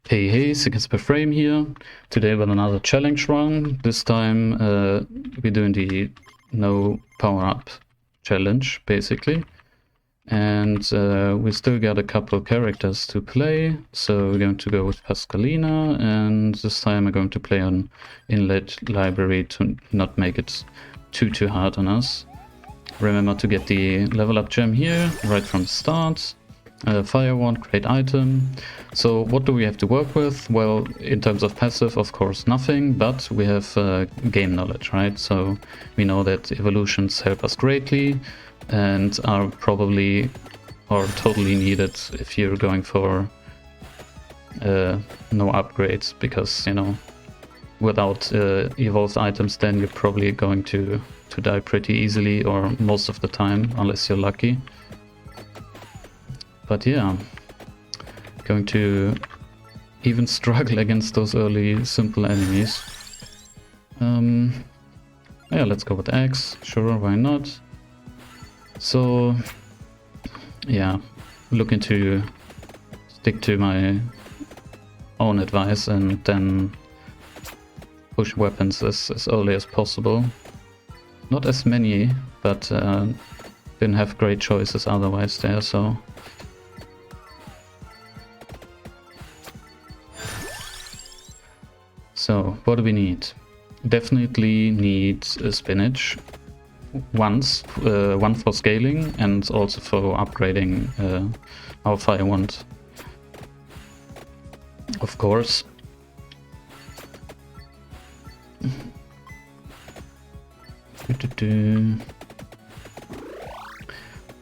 Hey, seconds per frame here. Today with another challenge run. This time we're doing the no power-up challenge, basically. And we still got a couple of characters to play. So we're going to go with Pasqualina, and this time I'm going to play on Inlaid library to not make it too hard on us. Remember to get the level up gem here right from the start. Fire wand, great item. So what do we have to work with? Well, in terms of passive, of course, nothing, but we have game knowledge, right? So we know that evolutions help us greatly and are probably or totally needed if you're going for no upgrades, because, you know, without evolved items, then you're probably going to die pretty easily, or most of the time, unless you're lucky. But yeah, going to even struggle against those early simple enemies. Yeah, let's go with Axe. Sure, why not? So yeah, looking to stick to my own advice and then push weapons as early as possible. Not as many, but didn't have great choices otherwise there, so... So, what do we need? Definitely need spinach. One for scaling and also for upgrading our fire wand. Of course.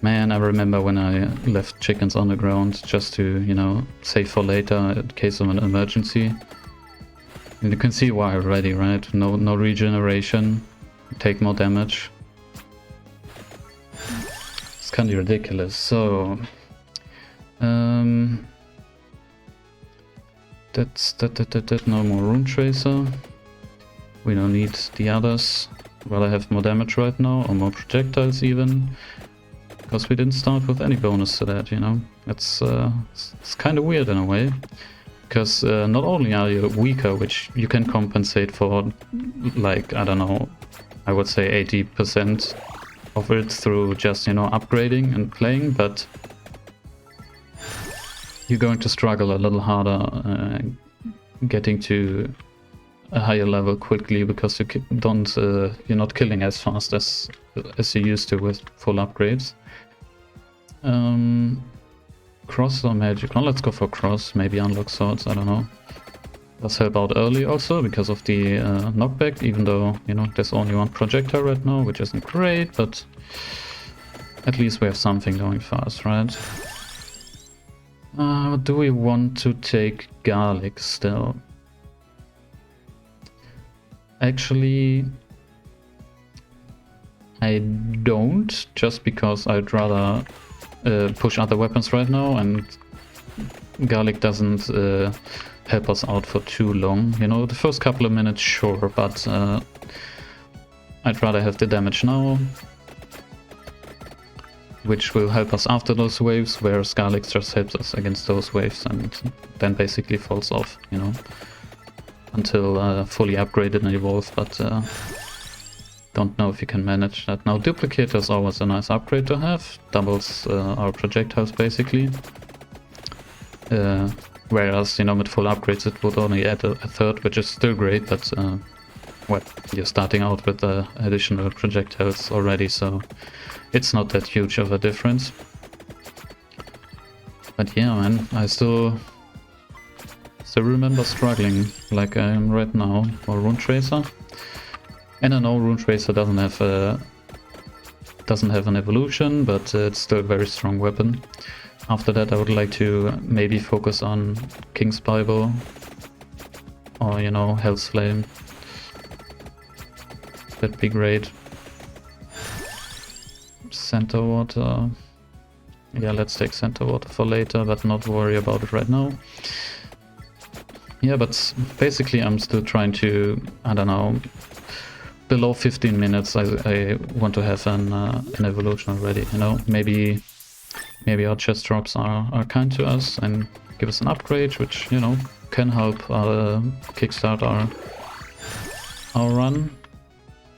Man, I remember when I left chickens on the ground just to, you know, save for later in case of an emergency. And you can see why already, right? No regeneration, take more damage. It's kind of ridiculous. So that's no more rune tracer. We don't need the others. Rather have more damage right now, or more projectiles even, because we didn't start with any bonus to that, you know. It's kind of weird in a way. Because not only are you weaker, which you can compensate for, like, I don't know, I would say 80% of it through just, you know, upgrading and playing, but you're going to struggle a little harder getting to a higher level quickly, because you're not killing as fast as you used to with full upgrades. Cross or magic? Well, let's go for cross, maybe unlock swords, I don't know. Does help out early also because of the knockback, even though, you know, there's only one projectile right now, which isn't great, but at least we have something going fast, right? Do we want to take garlic still? Actually, I don't, just because I'd rather push other weapons right now, and garlic doesn't help us out for too long. You know, the first couple of minutes, sure, but I'd rather have the damage now, which will help us after those waves, whereas garlic just helps us against those waves and then basically falls off, you know, until fully upgraded and evolved, but don't know if you can manage that. Now, duplicator is always a nice upgrade to have. Doubles our projectiles, basically. Whereas, you know, with full upgrades it would only add a third, which is still great, but well, you're starting out with additional projectiles already, so it's not that huge of a difference. But yeah, man, I still remember struggling like I am right now for Rune Tracer. And I know Rune Tracer doesn't have an evolution, but it's still a very strong weapon. After that, I would like to maybe focus on King's Bible or, you know, Hell's Flame. That'd be great. Center Water. Yeah, let's take Center Water for later, but not worry about it right now. Yeah, but basically I'm still trying to, I don't know, below 15 minutes I want to have an evolution already, you know. Maybe our chest drops are kind to us and give us an upgrade, which, you know, can help kickstart our run.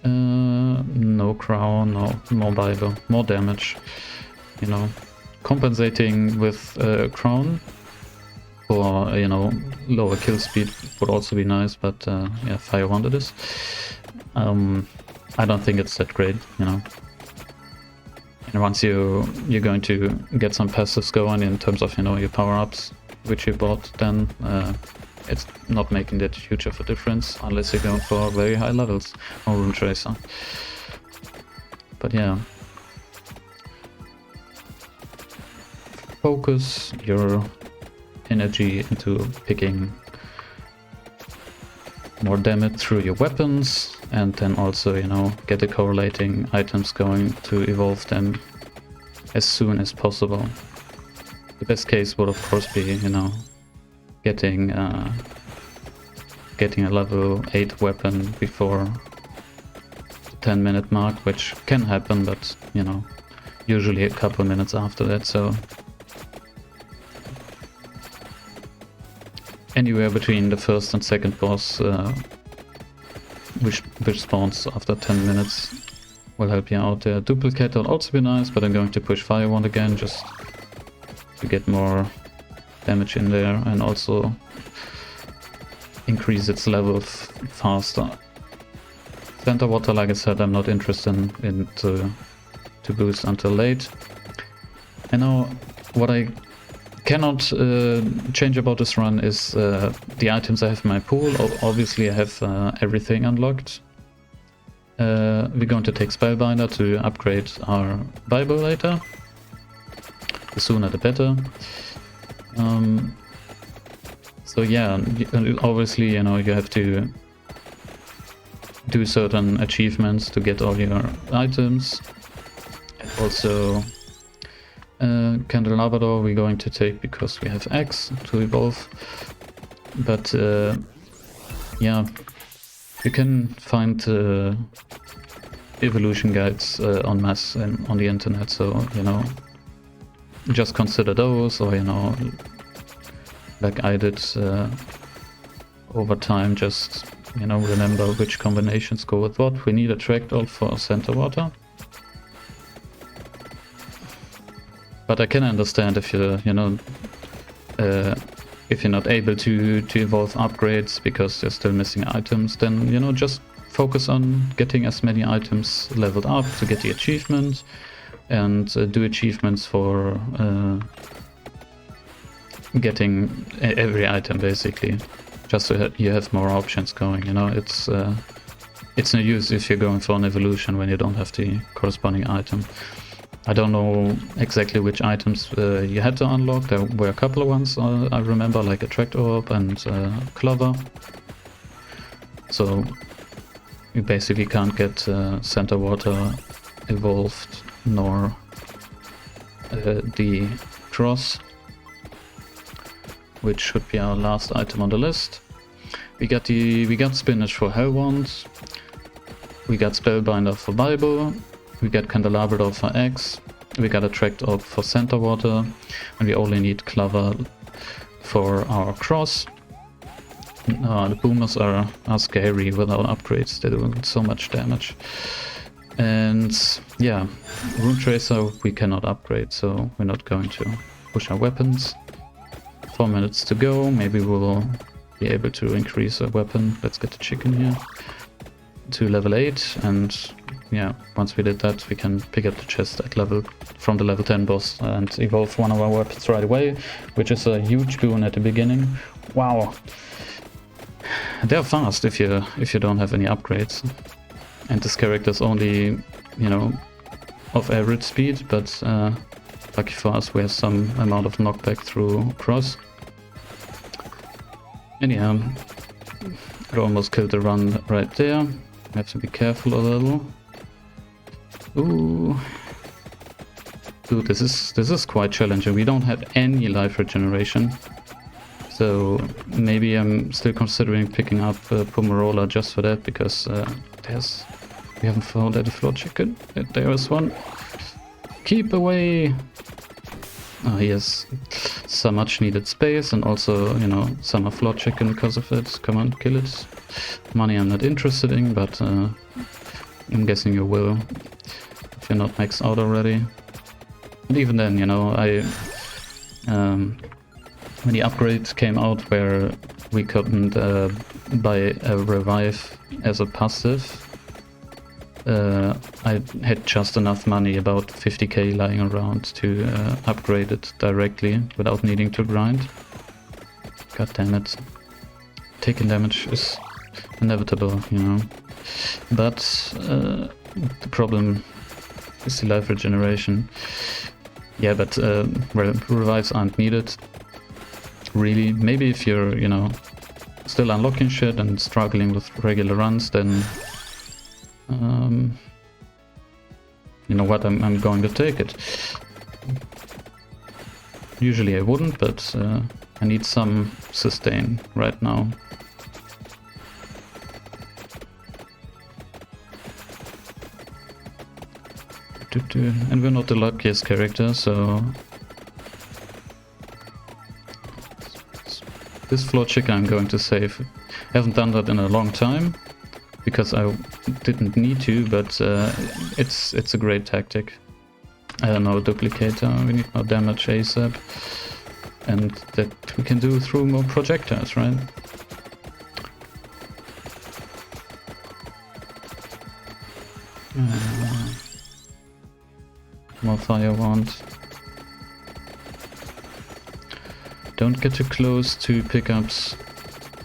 No crown, no more Bible, more damage. You know, compensating with crown for lower kill speed would also be nice, but yeah, fire wand it is. I don't think it's that great, you know. And once you're going to get some passives going in terms of your power-ups which you bought, then it's not making that huge of a difference unless you're going for very high levels on Rune Tracer. But yeah, focus your energy into picking more damage through your weapons, and then also get the correlating items going to evolve them as soon as possible. The best case would of course be getting a level 8 weapon before the 10-minute mark, which can happen, but usually a couple minutes after that. So anywhere between the first and second boss, which spawns after 10 minutes, will help you out there. Duplicate will also be nice, but I'm going to push Fire Wand again just to get more damage in there and also increase its level faster. Center Water, like I said, I'm not interested in to boost until late. And now what I cannot change about this run is the items I have in my pool. Obviously I have everything unlocked. We're going to take Spellbinder to upgrade our Bible later. The sooner the better. So yeah, obviously you have to do certain achievements to get all your items. And also Candelabrador we're going to take because we have X to evolve. But yeah, you can find evolution guides en masse on the internet, so just consider those, or like I did over time, just remember which combinations go with what. We need a Tractol for Center Water. But I can understand if you're if you're not able to evolve upgrades because you're still missing items, then just focus on getting as many items leveled up to get the achievement, and do achievements for getting every item basically, just so you have more options going. It's no use if you're going for an evolution when you don't have the corresponding item. I don't know exactly which items you had to unlock. There were a couple of ones I remember, like a Tract Orb and Clover. So you basically can't get Center Water evolved, nor the Cross, which should be our last item on the list. We got Spinach for Hellwand. We got Spellbinder for Bible. We got Candelabrador for X. We got a Tract Orb for Center Water, and we only need Clover for our Cross. The boomers are scary without upgrades. They do so much damage. And yeah, Rune Tracer we cannot upgrade, so we're not going to push our weapons. 4 minutes to go. Maybe we'll be able to increase our weapon. Let's get the chicken here to level 8, and yeah, once we did that, we can pick up the chest at from the level 10 boss and evolve one of our weapons right away, which is a huge boon at the beginning. Wow, they're fast if you don't have any upgrades, and this character is only of average speed, but lucky for us we have some amount of knockback through Cross. And yeah, it almost killed the run right there. We have to be careful a little. Ooh. Dude, this is quite challenging. We don't have any life regeneration. So maybe I'm still considering picking up Pomerola just for that, because we haven't found any floor chicken. There is one. Keep away. Oh yes. some much needed space, and also, you know, some are flawed chicken because of it. Come on, kill it. Money I'm not interested in, but I'm guessing you will if you're not maxed out already. And even then, you know, when the upgrade came out where we couldn't buy a revive as a passive, I had just enough money, about 50k lying around, to upgrade it directly without needing to grind. God damn it. Taking damage is inevitable, you know. But the problem is the life regeneration. Yeah, but revives aren't needed. Really, maybe if you're, you know, still unlocking shit and struggling with regular runs, then you know what, I'm going to take it. Usually I wouldn't, but I need some sustain right now. And we're not the luckiest character, so this flawed chicken I'm going to save. I haven't done that in a long time because I didn't need to, but it's a great tactic. I don't know, duplicator, we need more damage ASAP, and that we can do through more projectiles, right? More fire wand. Don't get too close to pickups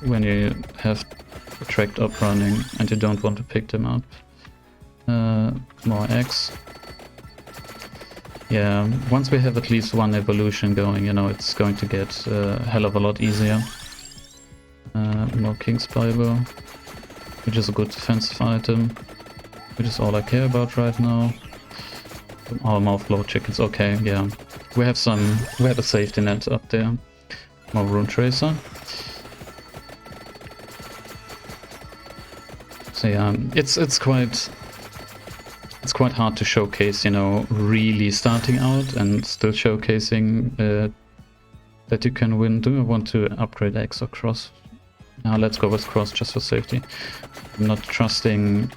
when you have tracked up running and you don't want to pick them up. More X. Yeah, once we have at least one evolution going, you know, it's going to get a hell of a lot easier. More King's Bible, which is a good defensive item, which is all I care about right now. Oh, more flawed chickens, okay, yeah. We have a safety net up there. More Rune Tracer. So yeah, it's quite hard to showcase, you know, really starting out and still showcasing that you can win. Do I want to upgrade X or Cross? Now let's go with Cross just for safety. I'm not trusting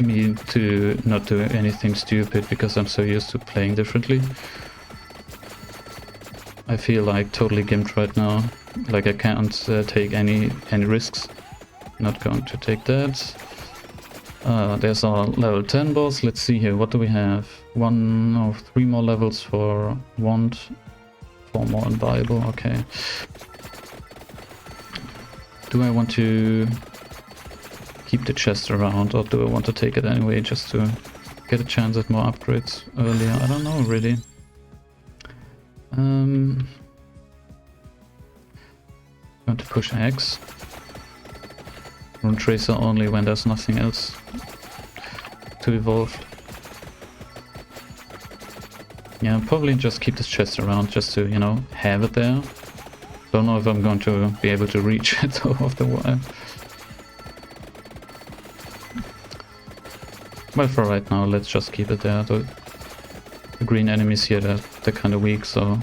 me to not do anything stupid because I'm so used to playing differently. I feel like totally gimped right now. Like I can't take any risks. Not going to take that. There's our level 10 boss. Let's see here. What do we have? 1 or 3 more levels for Wand. 4 more in Bible. Okay. Do I want to keep the chest around, or do I want to take it anyway just to get a chance at more upgrades earlier? I don't know really. I'm going to push X. Rune Tracer only when there's nothing else to evolve. Yeah, probably just keep this chest around just to, you know, have it there. Don't know if I'm going to be able to reach it after a while. Well, for right now, let's just keep it there. The green enemies here, they're kind of weak, so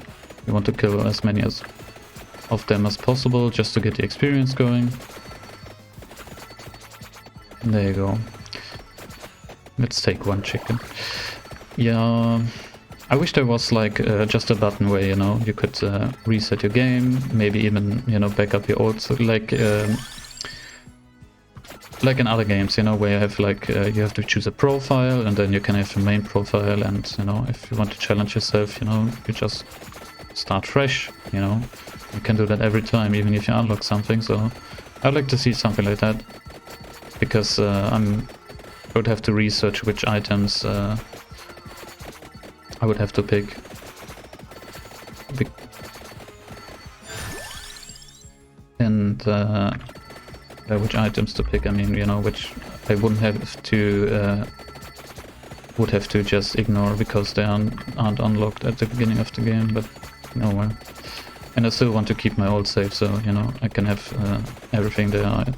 we want to kill as many of them as possible just to get the experience going. There you go. Let's take 1 chicken. Yeah, I wish there was like just a button where, you know, you could reset your game, maybe even, you know, back up your old, so like in other games, you know, where you have like you have to choose a profile and then you can have a main profile, and, you know, if you want to challenge yourself, you know, you just start fresh, you know. You can do that every time, even if you unlock something. So I'd like to see something like that, because I would have to research which items I would have to pick. And which items to pick, I mean, you know, which I wouldn't have to would have to just ignore because they aren't unlocked at the beginning of the game, but no well. And I still want to keep my old save, so, you know, I can have everything there I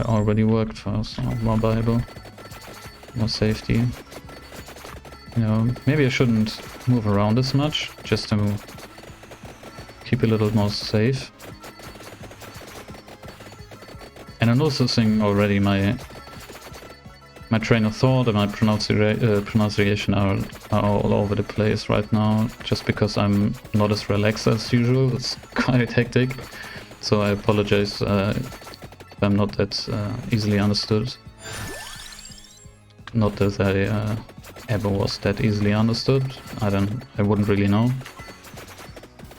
already worked for. So more Bible, more safety. You know, maybe I shouldn't move around as much, just to keep a little more safe. And I'm also saying already my train of thought and my pronunciation are all over the place right now, just because I'm not as relaxed as usual. It's quite hectic, so I apologize if I'm not that easily understood. Not that I ever was that easily understood. I wouldn't really know.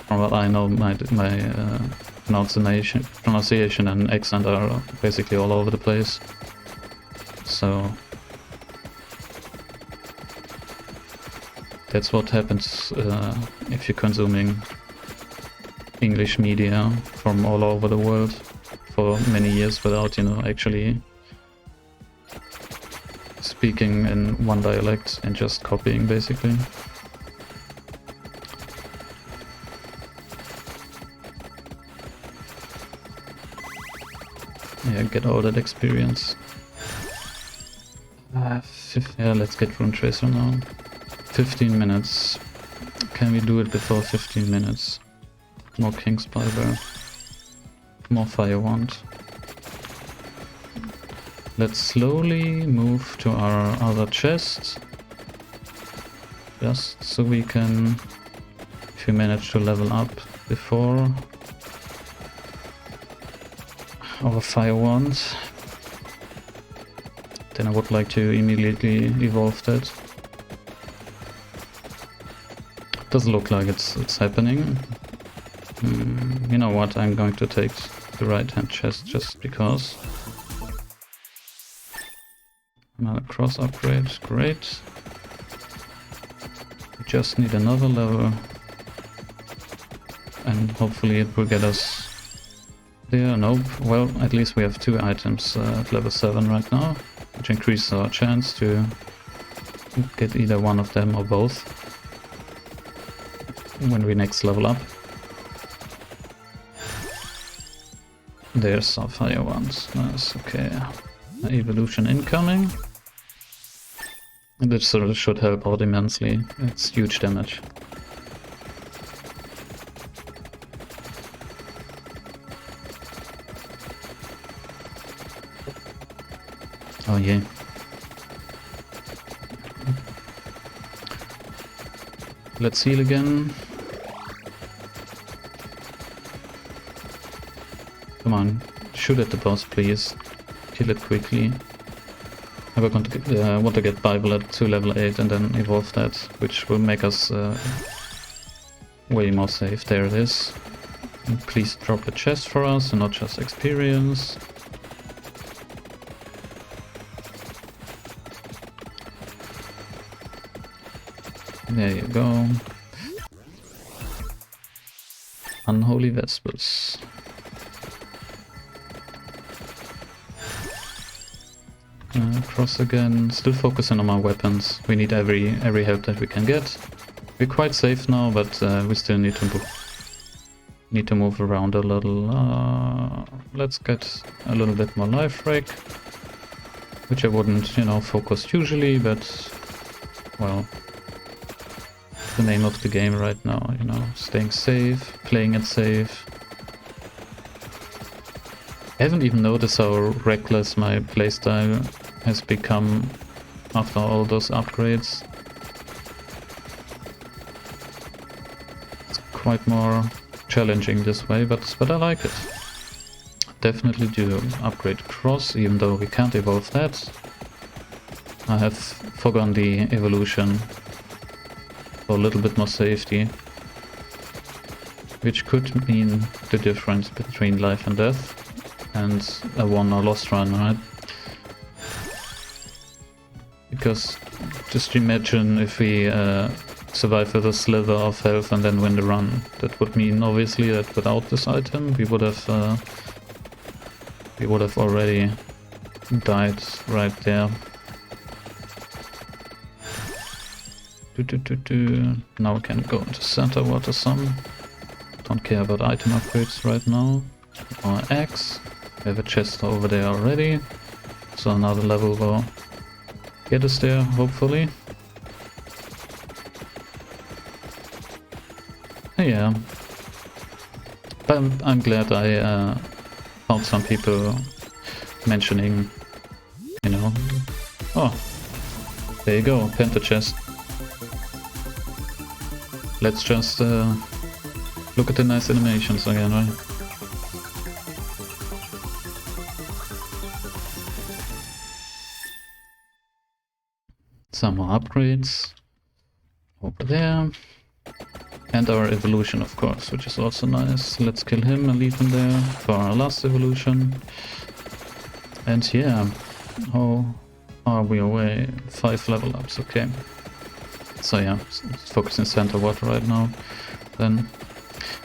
From what I know, my pronunciation and accent are basically all over the place. So that's what happens if you're consuming English media from all over the world for many years without, you know, actually speaking in one dialect and just copying, basically. Yeah, get all that experience. Yeah, let's get Rune Tracer now. 15 minutes. Can we do it before 15 minutes? More King's Bible. More Fire Wand. Let's slowly move to our other chest. Just so we can, if we manage to level up before our Fire Wand, then I would like to immediately evolve that. Doesn't look like it's happening. You know what, I'm going to take the right hand chest just because. Another cross upgrade, great. We just need another level and hopefully it will get us there. Nope, well, at least we have 2 items at level 7 right now, which increases our chance to get either one of them or both when we next level up. There's our Fire Wands. Nice, okay. Evolution incoming. And this sort of should help out immensely. It's huge damage. Oh yeah. Let's heal again. Come on, shoot at the boss, please. Kill it quickly. We're going to want to get Bible up to level 8 and then evolve that, which will make us way more safe. There it is. And please drop a chest for us and not just experience. There you go. Unholy Vespers. Cross again. Still focusing on our weapons. We need every help that we can get. We're quite safe now, but we still need to move around a little. Let's get a little bit more life rake, which I wouldn't, you know, focus usually, but well, the name of the game right now, you know, staying safe, playing it safe. I haven't even noticed how reckless my playstyle has become after all those upgrades. It's quite more challenging this way, but I like it. Definitely do upgrade Cross, even though we can't evolve that. I have forgone the evolution for a little bit more safety, which could mean the difference between life and death and a won or lost run, right? Because just imagine if we survive with a slither of health and then win the run. That would mean obviously that without this item we would have already died right there. Now we can go into center water some. Don't care about item upgrades right now. Our axe. We have a chest over there already, so another level will get us there, hopefully. Yeah. But I'm glad I found some people mentioning, you know, oh, there you go, Penta chest. Let's just look at the nice animations again, right? Some more upgrades over there. And our evolution, of course, which is also nice. Let's kill him and leave him there for our last evolution. And yeah, how are we away? 5 level ups, okay. So yeah, focusing center water right now. Then,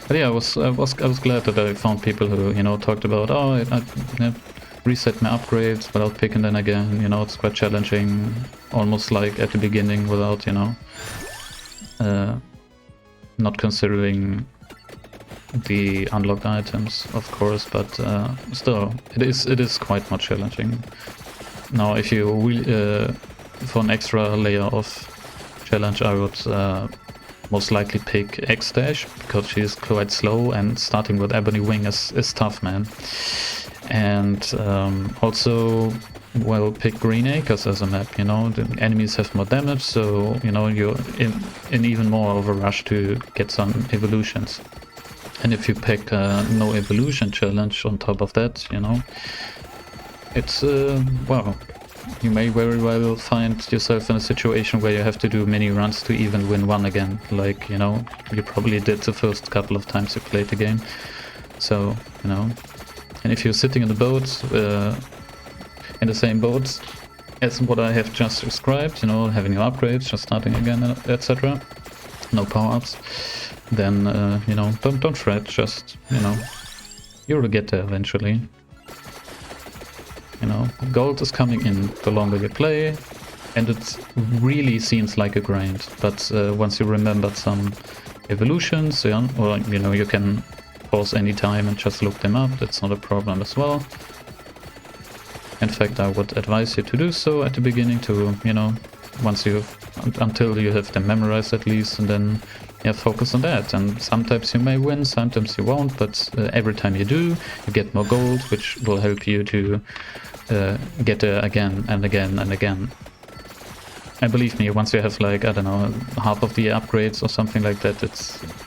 but yeah, I was glad that I found people who, you know, talked about, oh, I reset my upgrades without picking them again. You know, it's quite challenging, almost like at the beginning without, you know, not considering the unlocked items, of course, but still, it is quite more challenging. Now, if you for an extra layer of challenge, I would most likely pick X-Dash, because she's quite slow, and starting with Ebony Wing is tough, man. And also, well, pick Green Acres as a map, you know, the enemies have more damage, so, you know, you're in even more of a rush to get some evolutions. And if you pick no evolution challenge on top of that, you know, it's, well, you may very well find yourself in a situation where you have to do many runs to even win one again, like, you know, you probably did the first couple of times you played the game. So, you know, and if you're sitting in the boat, in the same boat as what I have just described, you know, having your upgrades, just starting again, etc., no power-ups, then, you know, don't fret, just, you know, you'll get there eventually. You know, gold is coming in the longer you play, and it really seems like a grind, but once you remembered some evolutions, yeah, or, you know, you can pause any time and just look them up, that's not a problem as well. In fact, I would advise you to do so at the beginning to, you know, once until you have them memorized at least, and then, yeah, focus on that. And sometimes you may win, sometimes you won't, but every time you do, you get more gold, which will help you to get there again and again and again. And believe me, once you have, like, I don't know, half of the upgrades or something like that,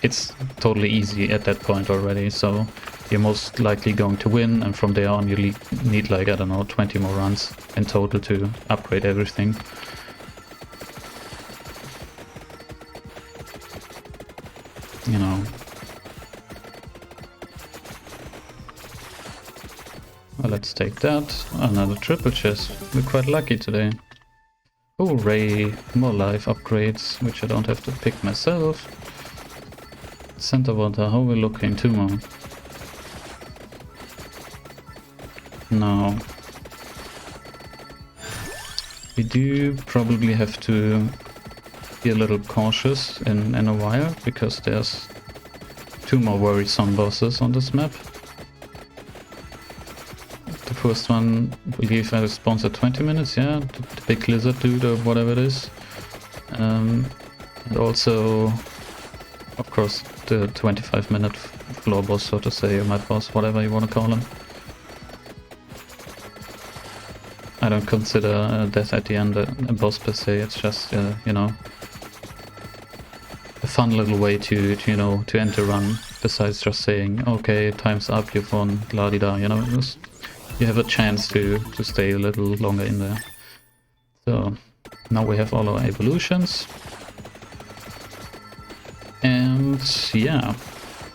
it's totally easy at that point already, so you're most likely going to win, and from there on you need, like, I don't know, 20 more runs in total to upgrade everything. You know. Well, let's take that. Another triple chest. We're quite lucky today. Hooray! More life upgrades, which I don't have to pick myself. Center water, how are we looking? 2 more. Now, we do probably have to be a little cautious in a while, because there's 2 more worrisome bosses on this map. The first one, I believe, I spawns at 20 minutes, yeah, the big lizard dude or whatever it is. And also, of course, the 25-minute floor boss, so to say, or mud boss, whatever you want to call him. I don't consider death at the end a boss per se, it's just, you know, a fun little way to you know, to end a run, besides just saying, okay, time's up, you've won, la-di-da, you know, you have a chance to stay a little longer in there. So, now we have all our evolutions. And yeah,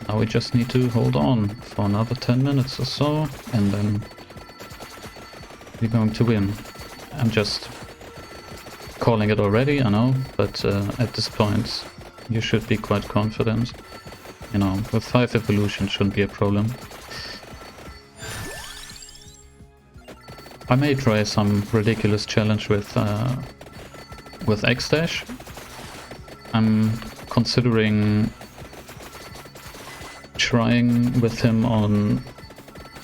now we just need to hold on for another 10 minutes or so, and then we're going to win. I'm just calling it already, I know, but at this point you should be quite confident. You know, with 5 evolutions shouldn't be a problem. I may try some ridiculous challenge with X-Dash. I'm considering trying with him on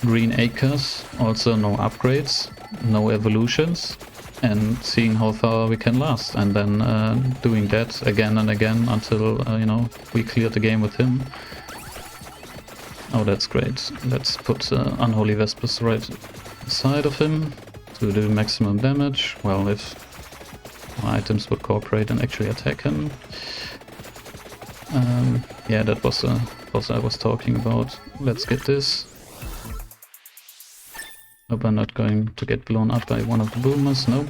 Green Acres, also no upgrades, no evolutions, and seeing how far we can last, and then doing that again and again until you know, we clear the game with him. Oh, that's great. Let's put Unholy Vespers right side of him to do maximum damage. Well, if my items would cooperate and actually attack him. Yeah, that was the boss I was talking about. Let's get this. Hope I'm not going to get blown up by one of the boomers. Nope.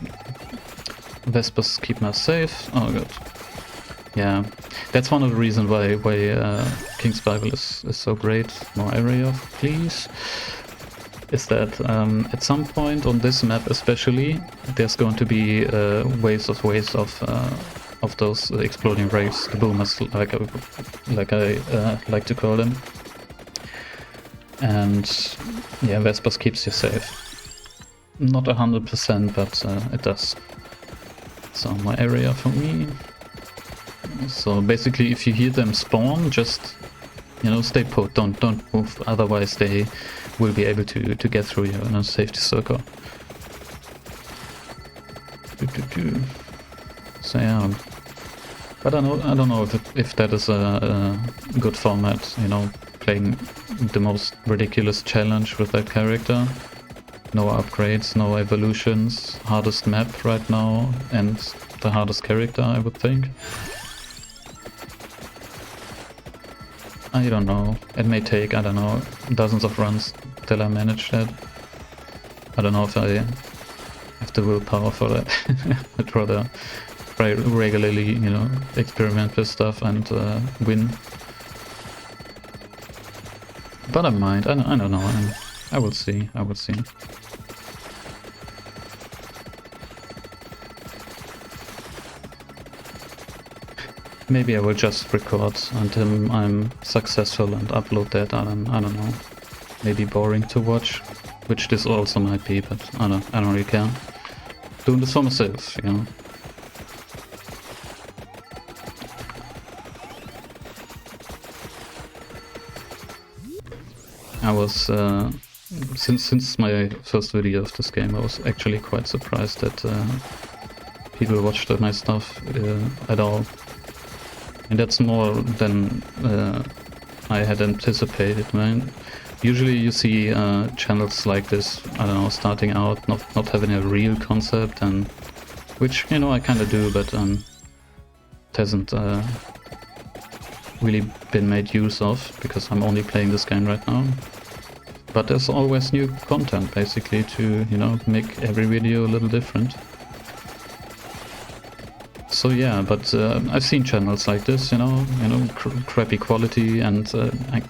Vespers keep me safe. Oh, good. Yeah, that's one of the reasons why King's Bible is so great. More area, please. Is that at some point on this map especially, there's going to be waves of those exploding rays, the boomers, like I like to call them. And yeah, Vespers keeps you safe. Not 100%, but it does. So more area for me. So basically, if you hear them spawn, just, you know, stay put, don't move, otherwise they will be able to get through you in a safety circle. So yeah, but I don't know if that is a good format, you know, playing the most ridiculous challenge with that character. No upgrades, no evolutions, hardest map right now, and the hardest character, I would think. I don't know, it may take, I don't know, dozens of runs till I manage that. I don't know if I have the willpower for that. I'd rather regularly, you know, experiment with stuff and win. But I might, I don't know, I will see, I will see. Maybe I will just record until I'm successful and upload that. I don't know. Maybe boring to watch, which this also might be, but I don't really care. Doing this for myself, you know. I was since my first video of this game, I was actually quite surprised that people watched my stuff at all. And that's more than I had anticipated, man. Usually you see channels like this, I don't know, starting out, not having a real concept, and which, you know, I kind of do, but it hasn't really been made use of, because I'm only playing this game right now. But there's always new content, basically, to, you know, make every video a little different. So yeah, but I've seen channels like this, you know, crappy quality, and I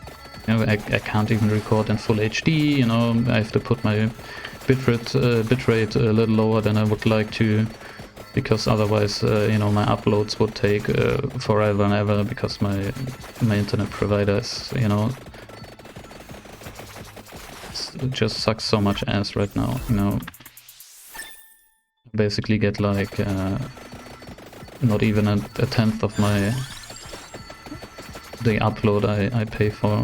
can't even record in full HD. You know, I have to put my bitrate a little lower than I would like to, because otherwise, you know, my uploads would take forever and ever, because my internet provider is, you know, it just sucks so much ass right now. You know, basically get like. Not even a tenth of the upload I pay for.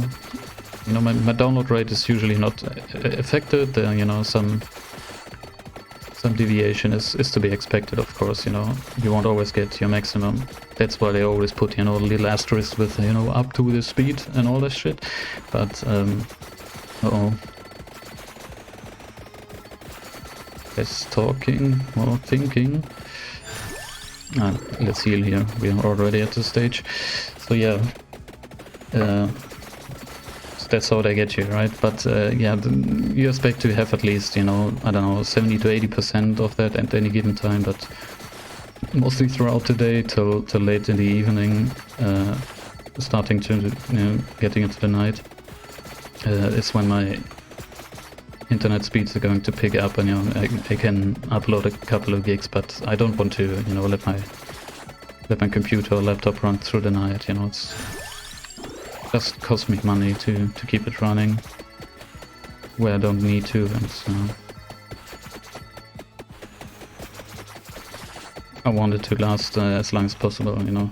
You know, my download rate is usually not affected. You know, some deviation is to be expected, of course. You know, you won't always get your maximum. That's why they always put, you know, a little asterisk with, you know, up to the speed and all that shit. But uh-oh. Less talking, more thinking. Let's heal here, we are already at this stage. So yeah, that's how they get you, right? But yeah, you expect to have at least, you know, I don't know, 70 to 80% of that at any given time, but mostly throughout the day till late in the evening, starting to, you know, getting into the night, is when my internet speeds are going to pick up, and, you know, I can upload a couple of gigs, but I don't want to, you know, let my computer or laptop run through the night. You know, it's just costs me money to keep it running where I don't need to, and so I want it to last as long as possible, you know.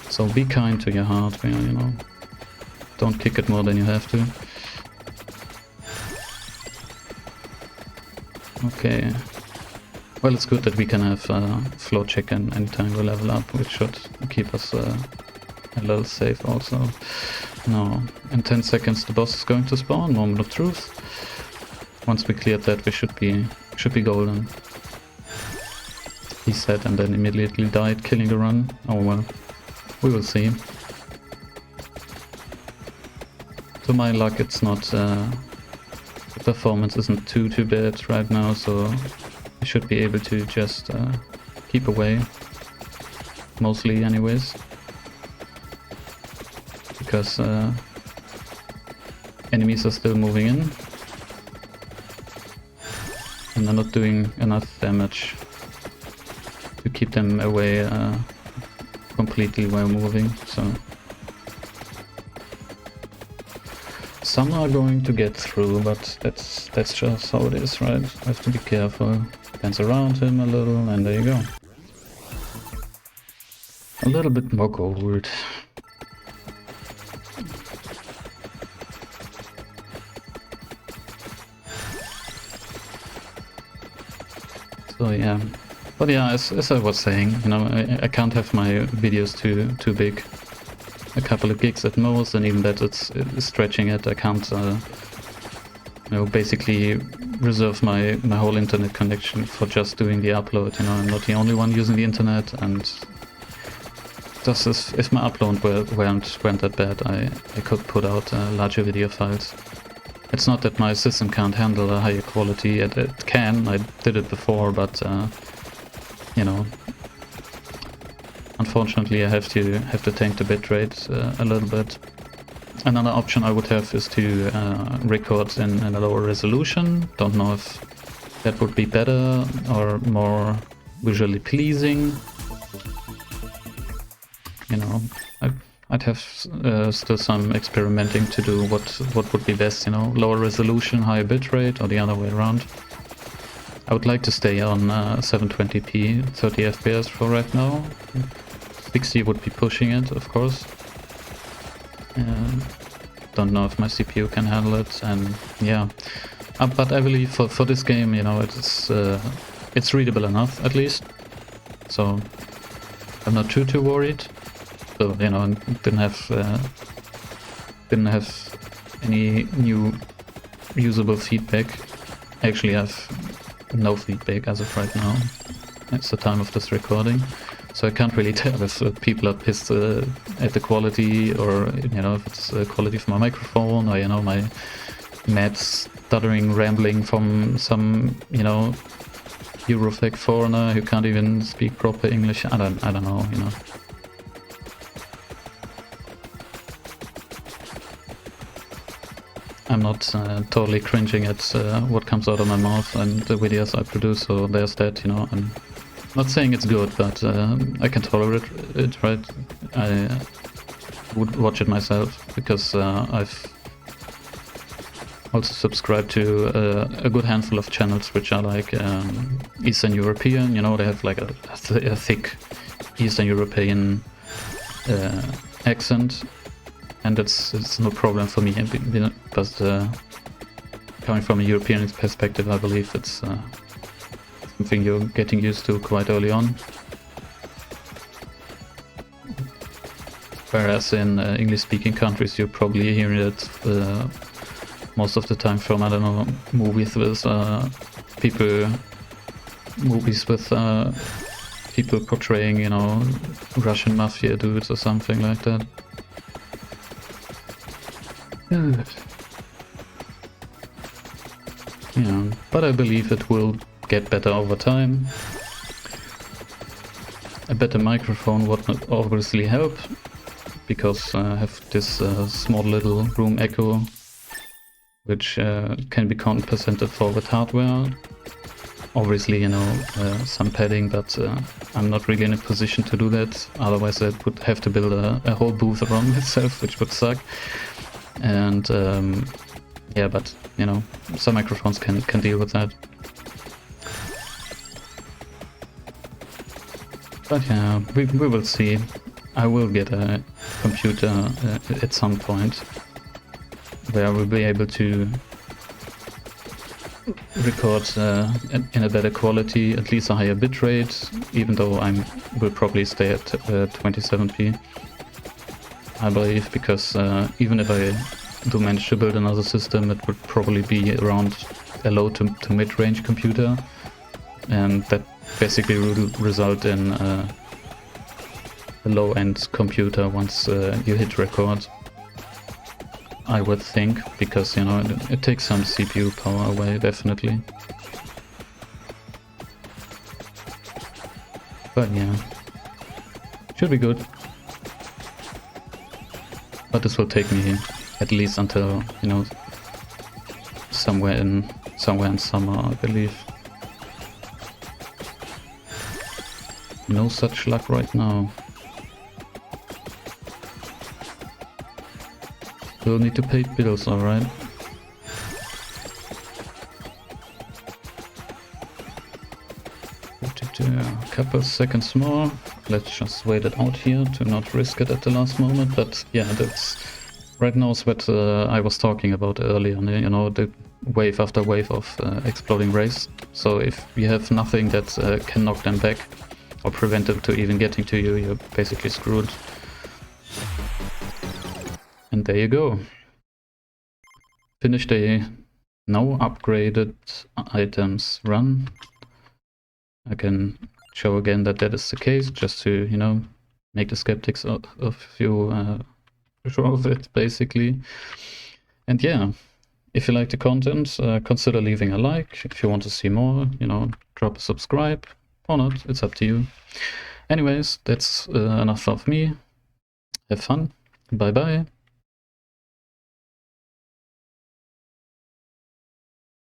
So be kind to your hardware, you know. Don't kick it more than you have to. Okay. Well, it's good that we can have flow check in anytime we level up, which should keep us a little safe also. Now, in 10 seconds the boss is going to spawn, moment of truth. Once we cleared that, we should be golden. He said, and then immediately died, killing the run. Oh well, we will see. To my luck, it's not... the performance isn't too bad right now, so I should be able to just keep away. Mostly anyways. Because enemies are still moving in. And they're not doing enough damage to keep them away completely while moving, so... Some are going to get through, but that's just how it is, right? Have to be careful. Dance around him a little, and there you go. A little bit more gold. So yeah, but yeah, as I was saying, you know, I can't have my videos too big. A couple of gigs at most, and even that it's stretching it. I can't, you know, basically reserve my whole internet connection for just doing the upload. You know, I'm not the only one using the internet, and just if my upload weren't that bad, I could put out larger video files. It's not that my system can't handle a higher quality. It can. I did it before, but you know. Unfortunately, I have to tank the bitrate a little bit. Another option I would have is to record in a lower resolution. Don't know if that would be better or more visually pleasing. You know, I'd have still some experimenting to do. What would be best? You know, lower resolution, higher bitrate, or the other way around. I would like to stay on 720p, 30 FPS for right now. 60 would be pushing it, of course. Don't know if my CPU can handle it, and yeah. But I believe for this game, you know, it's readable enough at least. So I'm not too worried. So you know, didn't have any new usable feedback. Actually, I have no feedback as of right now. It's the time of this recording. So I can't really tell if people are pissed at the quality, or you know, if it's quality from my microphone, or you know, my mad stuttering rambling from some, you know, Eurofake foreigner who can't even speak proper English. I don't know, you know. I'm not totally cringing at what comes out of my mouth and the videos I produce, so there's that, you know. I'm not saying it's good, but I can tolerate it, right? I would watch it myself, because I've also subscribed to a good handful of channels which are like Eastern European, you know, they have like a thick Eastern European accent, and it's no problem for me, but coming from a European perspective, I believe it's something you're getting used to quite early on. Whereas in English-speaking countries, you're probably hearing it most of the time from, I don't know, movies with people portraying, you know, Russian mafia dudes or something like that. Yeah, but I believe it will get better over time. A better microphone would not obviously help, because I have this small little room echo, which can be compensated for with hardware. Obviously, you know, some padding, but I'm not really in a position to do that. Otherwise, I would have to build a whole booth around myself, which would suck. And yeah, but you know, some microphones can deal with that. But yeah, we will see. I will get a computer at some point where I will be able to record in a better quality, at least a higher bitrate, even though I will probably stay at 27p, I believe, because even if I do manage to build another system, it would probably be around a low to mid-range computer, and that basically will result in a low-end computer once you hit record, I would think, because, you know, it takes some CPU power away, definitely. But yeah, should be good. But this will take me at least until, you know, somewhere in summer, I believe. No such luck right now. We'll need to pay bills, alright. A couple seconds more. Let's just wait it out here to not risk it at the last moment. But yeah, that's right now is what I was talking about earlier. You know, the wave after wave of exploding rays. So if you have nothing that can knock them back or prevent them to even getting to you, you're basically screwed. And there you go. Finished a no upgraded items run. I can show again that that is the case, just to, you know, make the skeptics of you sure of it, basically. And yeah, if you like the content, consider leaving a like. If you want to see more, you know, drop a subscribe or not, it's up to you. Anyways, that's enough of me. Have fun. Bye bye.